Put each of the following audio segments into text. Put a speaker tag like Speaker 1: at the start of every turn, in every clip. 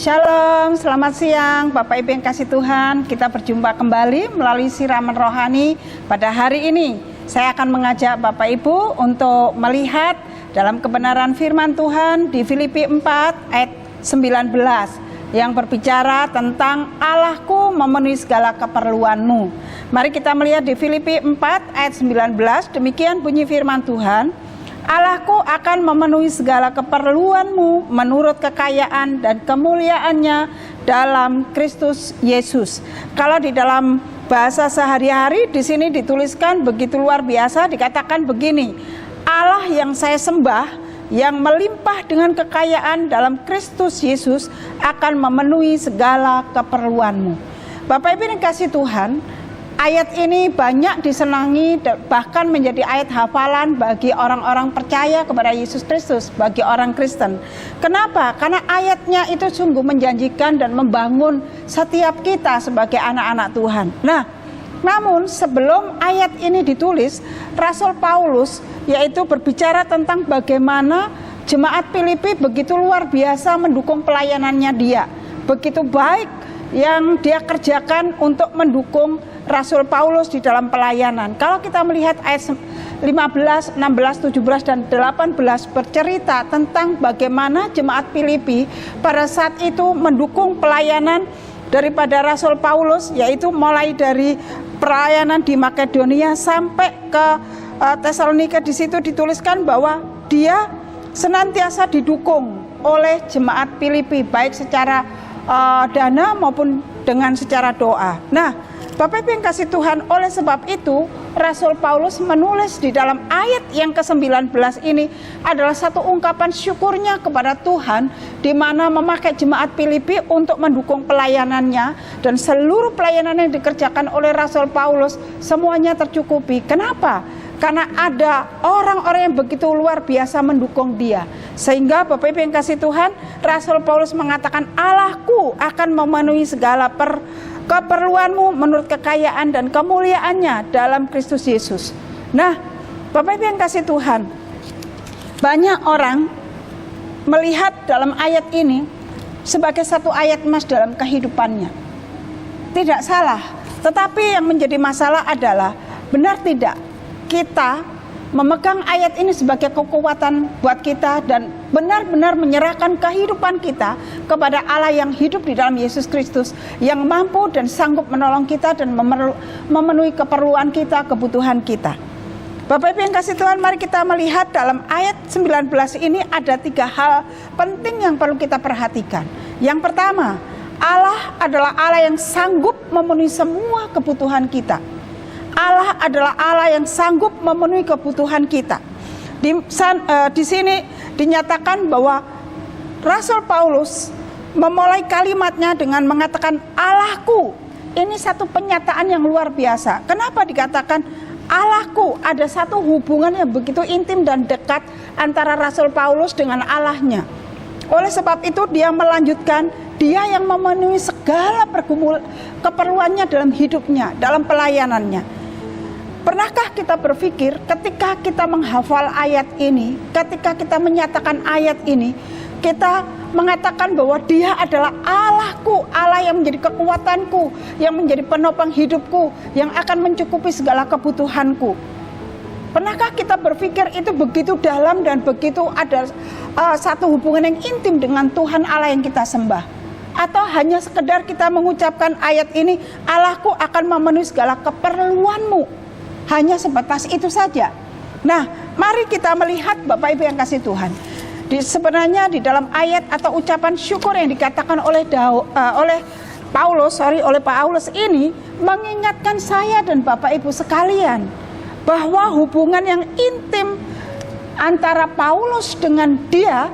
Speaker 1: Shalom, selamat siang Bapak Ibu yang kasih Tuhan. Kita berjumpa kembali melalui siraman rohani pada hari ini. Saya akan mengajak Bapak Ibu untuk melihat dalam kebenaran firman Tuhan di Filipi 4 ayat 19 yang berbicara tentang Allahku memenuhi segala keperluanmu. Mari kita melihat di Filipi 4 ayat 19, demikian bunyi firman Tuhan. Allahku akan memenuhi segala keperluanmu menurut kekayaan dan kemuliaannya dalam Kristus Yesus. Kalau di dalam bahasa sehari-hari di sini dituliskan begitu luar biasa, dikatakan begini, Allah yang saya sembah, yang melimpah dengan kekayaan dalam Kristus Yesus akan memenuhi segala keperluanmu. Bapak Ibu yang kasih Tuhan, ayat ini banyak disenangi, bahkan menjadi ayat hafalan bagi orang-orang percaya kepada Yesus Kristus, bagi orang Kristen. Kenapa? Karena ayatnya itu sungguh menjanjikan dan membangun setiap kita sebagai anak-anak Tuhan. Nah, namun sebelum ayat ini ditulis, Rasul Paulus yaitu berbicara tentang bagaimana jemaat Filipi begitu luar biasa mendukung pelayanannya dia. Begitu baik yang dia kerjakan untuk mendukung Rasul Paulus di dalam pelayanan. Kalau kita melihat ayat 15, 16, 17, dan 18 bercerita tentang bagaimana jemaat Filipi pada saat itu mendukung pelayanan daripada Rasul Paulus, yaitu mulai dari pelayanan di Makedonia sampai ke Tesalonika. Di situ dituliskan bahwa dia senantiasa didukung oleh jemaat Filipi, baik secara dana maupun dengan secara doa. Nah, Bapak Ibu yang kasih Tuhan, oleh sebab itu Rasul Paulus menulis di dalam ayat yang ke-19 ini adalah satu ungkapan syukurnya kepada Tuhan, di mana memakai jemaat Filipi untuk mendukung pelayanannya, dan seluruh pelayanan yang dikerjakan oleh Rasul Paulus semuanya tercukupi. Kenapa? Karena ada orang-orang yang begitu luar biasa mendukung dia. Sehingga Bapak Ibu yang kasih Tuhan, Rasul Paulus mengatakan, Allahku akan memenuhi segala keperluanmu menurut kekayaan dan kemuliaannya dalam Kristus Yesus. Nah, Bapak Ibu yang kasih Tuhan, banyak orang melihat dalam ayat ini sebagai satu ayat emas dalam kehidupannya. Tidak salah, tetapi yang menjadi masalah adalah benar tidak kita memegang ayat ini sebagai kekuatan buat kita dan benar-benar menyerahkan kehidupan kita kepada Allah yang hidup di dalam Yesus Kristus, yang mampu dan sanggup menolong kita dan memenuhi keperluan kita, kebutuhan kita. Bapak Ibu yang kasih Tuhan, mari kita melihat dalam ayat 19 ini ada 3 hal penting yang perlu kita perhatikan. Yang pertama, Allah adalah Allah yang sanggup memenuhi semua kebutuhan kita. Allah adalah Allah yang sanggup memenuhi kebutuhan kita. Di sini dinyatakan bahwa Rasul Paulus memulai kalimatnya dengan mengatakan Allahku. Ini satu penyataan yang luar biasa. Kenapa dikatakan Allahku? Ada satu hubungan yang begitu intim dan dekat antara Rasul Paulus dengan Allahnya. Oleh sebab itu dia melanjutkan, dia yang memenuhi segala keperluannya dalam hidupnya, dalam pelayanannya. Pernahkah kita berpikir ketika kita menghafal ayat ini, ketika kita menyatakan ayat ini, kita mengatakan bahwa dia adalah Allahku, Allah yang menjadi kekuatanku, yang menjadi penopang hidupku, yang akan mencukupi segala kebutuhanku. Pernahkah kita berpikir itu begitu dalam dan begitu ada satu hubungan yang intim dengan Tuhan Allah yang kita sembah? Atau hanya sekedar kita mengucapkan ayat ini, Allahku akan memenuhi segala keperluanmu, hanya sebatas itu saja? Nah, mari kita melihat Bapak Ibu yang kasih Tuhan, sebenarnya di dalam ayat atau ucapan syukur yang dikatakan oleh Paulus ini mengingatkan saya dan Bapak Ibu sekalian bahwa hubungan yang intim antara Paulus dengan dia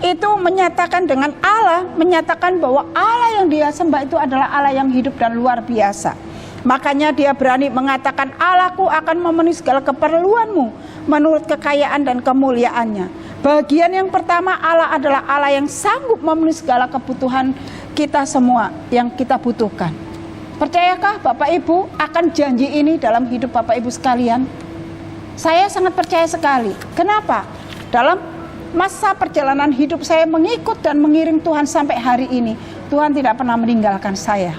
Speaker 1: itu menyatakan dengan Allah, menyatakan bahwa Allah yang dia sembah itu adalah Allah yang hidup dan luar biasa. Makanya dia berani mengatakan Allahku akan memenuhi segala keperluanmu menurut kekayaan dan kemuliaannya. Bagian yang pertama, Allah adalah Allah yang sanggup memenuhi segala kebutuhan kita semua yang kita butuhkan. Percayakah Bapak Ibu akan janji ini dalam hidup Bapak Ibu sekalian? Saya sangat percaya sekali. Kenapa? Dalam masa perjalanan hidup saya mengikut dan mengiring Tuhan sampai hari ini, Tuhan tidak pernah meninggalkan saya.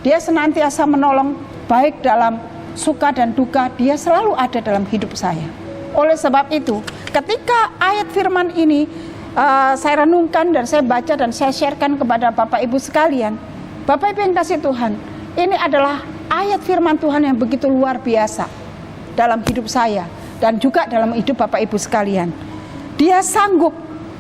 Speaker 1: Dia senantiasa menolong, baik dalam suka dan duka, dia selalu ada dalam hidup saya. Oleh sebab itu, ketika ayat firman ini saya renungkan dan saya baca dan saya sharekan kepada Bapak Ibu sekalian, Bapak Ibu yang kasih Tuhan, ini adalah ayat firman Tuhan yang begitu luar biasa dalam hidup saya dan juga dalam hidup Bapak Ibu sekalian. Dia sanggup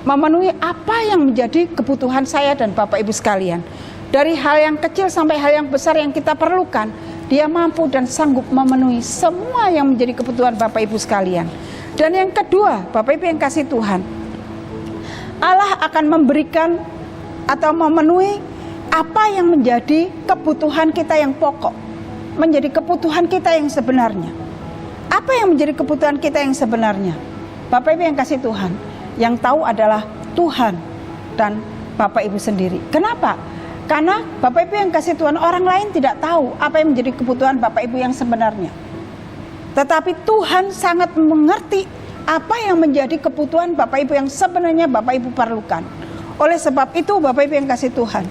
Speaker 1: memenuhi apa yang menjadi kebutuhan saya dan Bapak Ibu sekalian. Dari hal yang kecil sampai hal yang besar yang kita perlukan, dia mampu dan sanggup memenuhi semua yang menjadi kebutuhan Bapak Ibu sekalian. Dan yang kedua, Bapak Ibu yang kasih Tuhan, Allah akan memberikan atau memenuhi apa yang menjadi kebutuhan kita yang pokok, menjadi kebutuhan kita yang sebenarnya. Apa yang menjadi kebutuhan kita yang sebenarnya? Bapak Ibu yang kasih Tuhan, yang tahu adalah Tuhan dan Bapak Ibu sendiri. Kenapa? Karena Bapak Ibu yang kasih Tuhan, orang lain tidak tahu apa yang menjadi kebutuhan Bapak Ibu yang sebenarnya. Tetapi Tuhan sangat mengerti apa yang menjadi kebutuhan Bapak Ibu yang sebenarnya Bapak Ibu perlukan. Oleh sebab itu Bapak Ibu yang kasih Tuhan,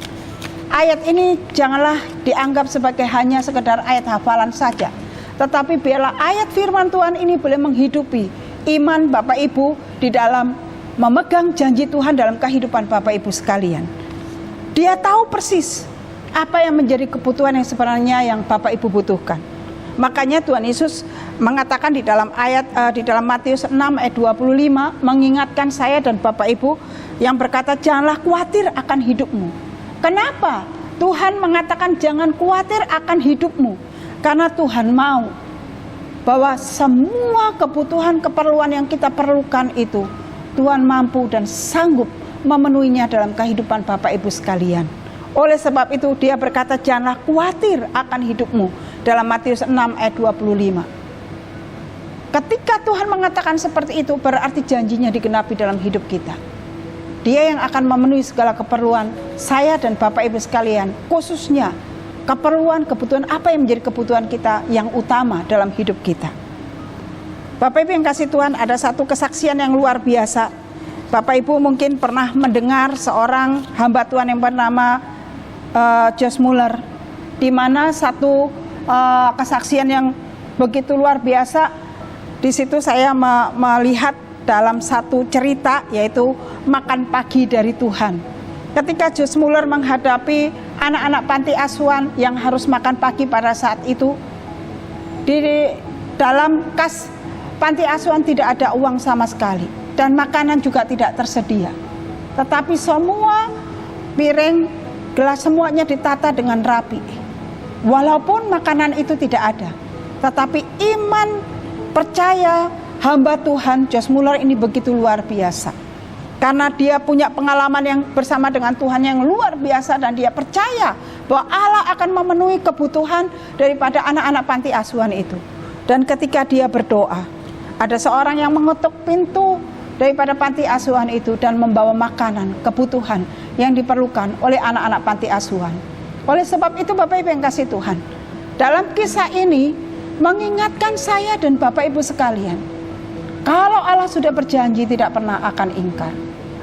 Speaker 1: ayat ini janganlah dianggap sebagai hanya sekedar ayat hafalan saja, tetapi biarlah ayat firman Tuhan ini boleh menghidupi iman Bapak Ibu di dalam memegang janji Tuhan dalam kehidupan Bapak Ibu sekalian. Dia tahu persis apa yang menjadi kebutuhan yang sebenarnya yang Bapak Ibu butuhkan. Makanya Tuhan Yesus mengatakan di dalam Matius 6 ayat 25, mengingatkan saya dan Bapak Ibu yang berkata, janganlah khawatir akan hidupmu. Kenapa? Tuhan mengatakan jangan khawatir akan hidupmu, karena Tuhan mau bahwa semua kebutuhan keperluan yang kita perlukan itu Tuhan mampu dan sanggup memenuhinya dalam kehidupan Bapak Ibu sekalian. Oleh sebab itu dia berkata janganlah khawatir akan hidupmu dalam Matius 6 ayat 25. Ketika Tuhan mengatakan seperti itu, berarti janjinya digenapi dalam hidup kita. Dia yang akan memenuhi segala keperluan saya dan Bapak Ibu sekalian, khususnya kebutuhan apa yang menjadi kebutuhan kita yang utama dalam hidup kita. Bapak Ibu yang kasih Tuhan, ada satu kesaksian yang luar biasa. Bapak Ibu mungkin pernah mendengar seorang hamba Tuhan yang bernama Josh Muller, di mana satu kesaksian yang begitu luar biasa. Di situ saya melihat dalam satu cerita, yaitu makan pagi dari Tuhan. Ketika Josh Muller menghadapi anak-anak panti asuhan yang harus makan pagi pada saat itu, di dalam kas panti asuhan tidak ada uang sama sekali dan makanan juga tidak tersedia. Tetapi semua piring, gelas semuanya ditata dengan rapi. Walaupun makanan itu tidak ada, tetapi iman percaya hamba Tuhan Josh Muller ini begitu luar biasa. Karena dia punya pengalaman yang bersama dengan Tuhan yang luar biasa, dan dia percaya bahwa Allah akan memenuhi kebutuhan daripada anak-anak panti asuhan itu. Dan ketika dia berdoa, ada seorang yang mengetuk pintu daripada panti asuhan itu dan membawa makanan, kebutuhan yang diperlukan oleh anak-anak panti asuhan. Oleh sebab itu Bapak Ibu yang kasih Tuhan, dalam kisah ini mengingatkan saya dan Bapak Ibu sekalian, kalau Allah sudah berjanji tidak pernah akan ingkar.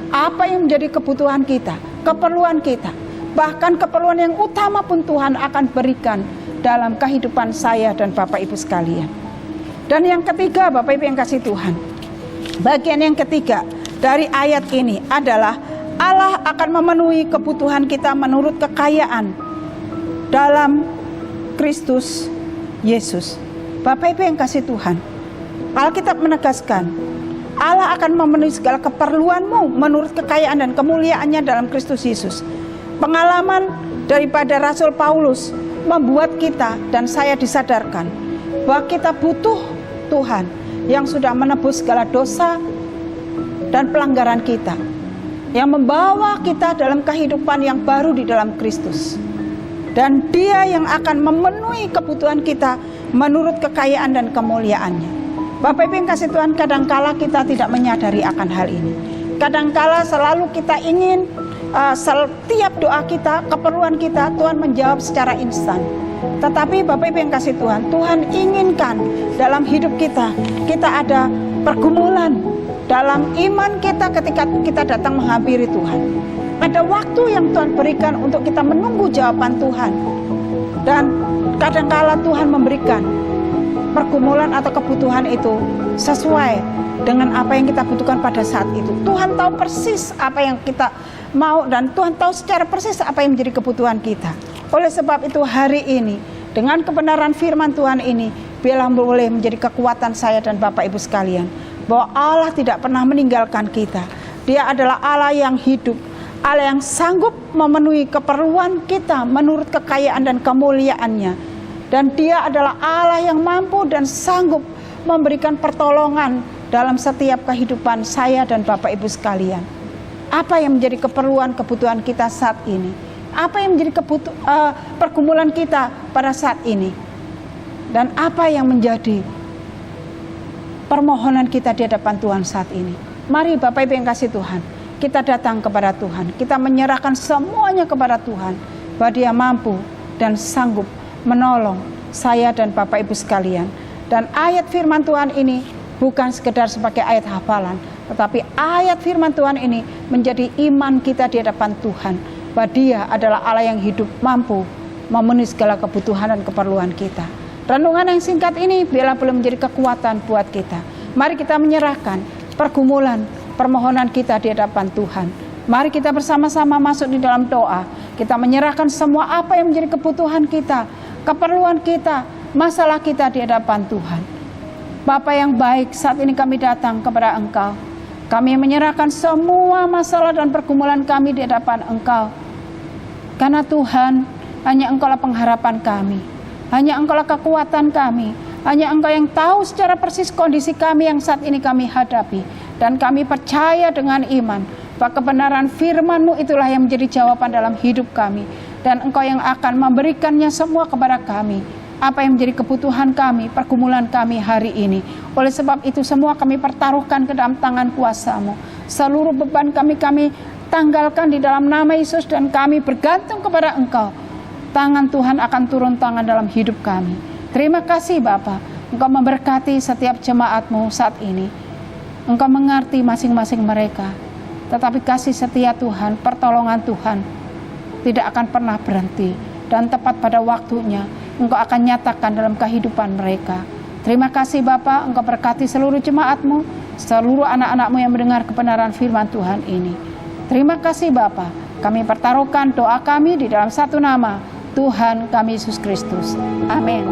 Speaker 1: Apa yang menjadi kebutuhan kita, keperluan kita, bahkan keperluan yang utama pun Tuhan akan berikan dalam kehidupan saya dan Bapak Ibu sekalian. Dan yang ketiga Bapak Ibu yang kasih Tuhan, bagian yang ketiga dari ayat ini adalah Allah akan memenuhi kebutuhan kita menurut kekayaan dalam Kristus Yesus. Bapak Ibu yang kasih Tuhan, Alkitab menegaskan Allah akan memenuhi segala keperluanmu menurut kekayaan dan kemuliaannya dalam Kristus Yesus. Pengalaman daripada Rasul Paulus membuat kita dan saya disadarkan bahwa kita butuh Tuhan yang sudah menebus segala dosa dan pelanggaran kita, yang membawa kita dalam kehidupan yang baru di dalam Kristus. Dan Dia yang akan memenuhi kebutuhan kita menurut kekayaan dan kemuliaannya. Bapak Ibu yang kasih Tuhan, kadangkala kita tidak menyadari akan hal ini. Kadangkala selalu kita ingin setiap doa kita, keperluan kita, Tuhan menjawab secara instan. Tetapi Bapak Ibu yang kasih Tuhan, Tuhan inginkan dalam hidup kita ada pergumulan, dalam iman kita ketika kita datang menghampiri Tuhan. Ada waktu yang Tuhan berikan untuk kita menunggu jawaban Tuhan. Dan kadangkala Tuhan memberikan pergumulan atau kebutuhan itu sesuai dengan apa yang kita butuhkan pada saat itu. Tuhan tahu persis apa yang kita mau dan Tuhan tahu secara persis apa yang menjadi kebutuhan kita. Oleh sebab itu hari ini dengan kebenaran firman Tuhan ini, biarlah boleh menjadi kekuatan saya dan Bapak Ibu sekalian, bahwa Allah tidak pernah meninggalkan kita. Dia adalah Allah yang hidup, Allah yang sanggup memenuhi keperluan kita menurut kekayaan dan kemuliaannya. Dan Dia adalah Allah yang mampu dan sanggup memberikan pertolongan dalam setiap kehidupan saya dan Bapak Ibu sekalian. Apa yang menjadi kebutuhan kita saat ini? Apa yang menjadi pergumulan kita pada saat ini? Dan apa yang menjadi permohonan kita di hadapan Tuhan saat ini? Mari Bapak Ibu yang kasih Tuhan, kita datang kepada Tuhan. Kita menyerahkan semuanya kepada Tuhan, bahwa Dia mampu dan sanggup menolong saya dan Bapak Ibu sekalian. Dan ayat firman Tuhan ini bukan sekedar sebagai ayat hafalan, tetapi ayat firman Tuhan ini menjadi iman kita di hadapan Tuhan, bahwa Dia adalah Allah yang hidup, mampu memenuhi segala kebutuhan dan keperluan kita. Renungan yang singkat ini biarlah boleh menjadi kekuatan buat kita. Mari kita menyerahkan pergumulan, permohonan kita di hadapan Tuhan. Mari kita bersama-sama masuk di dalam doa. Kita menyerahkan semua apa yang menjadi kebutuhan kita, keperluan kita, masalah kita di hadapan Tuhan. Bapa yang baik, saat ini kami datang kepada Engkau. Kami menyerahkan semua masalah dan pergumulan kami di hadapan Engkau. Karena Tuhan, hanya Engkau-lah pengharapan kami. Hanya Engkau-lah kekuatan kami. Hanya Engkau yang tahu secara persis kondisi kami yang saat ini kami hadapi. Dan kami percaya dengan iman bahwa kebenaran firman-Mu itulah yang menjadi jawaban dalam hidup kami. Dan Engkau yang akan memberikannya semua kepada kami. Apa yang menjadi kebutuhan kami, pergumulan kami hari ini. Oleh sebab itu semua kami pertaruhkan ke dalam tangan kuasa-Mu. Seluruh beban kami tanggalkan di dalam nama Yesus dan kami bergantung kepada Engkau. Tangan Tuhan akan turun tangan dalam hidup kami. Terima kasih Bapa, Engkau memberkati setiap jemaat-Mu saat ini. Engkau mengerti masing-masing mereka. Tetapi kasih setia Tuhan, pertolongan Tuhan tidak akan pernah berhenti. Dan tepat pada waktunya Engkau akan nyatakan dalam kehidupan mereka. Terima kasih Bapa, Engkau berkati seluruh jemaat-Mu, seluruh anak-anak-Mu yang mendengar kebenaran firman Tuhan ini. Terima kasih Bapa, kami pertaruhkan doa kami di dalam satu nama, Tuhan kami Yesus Kristus. Amin.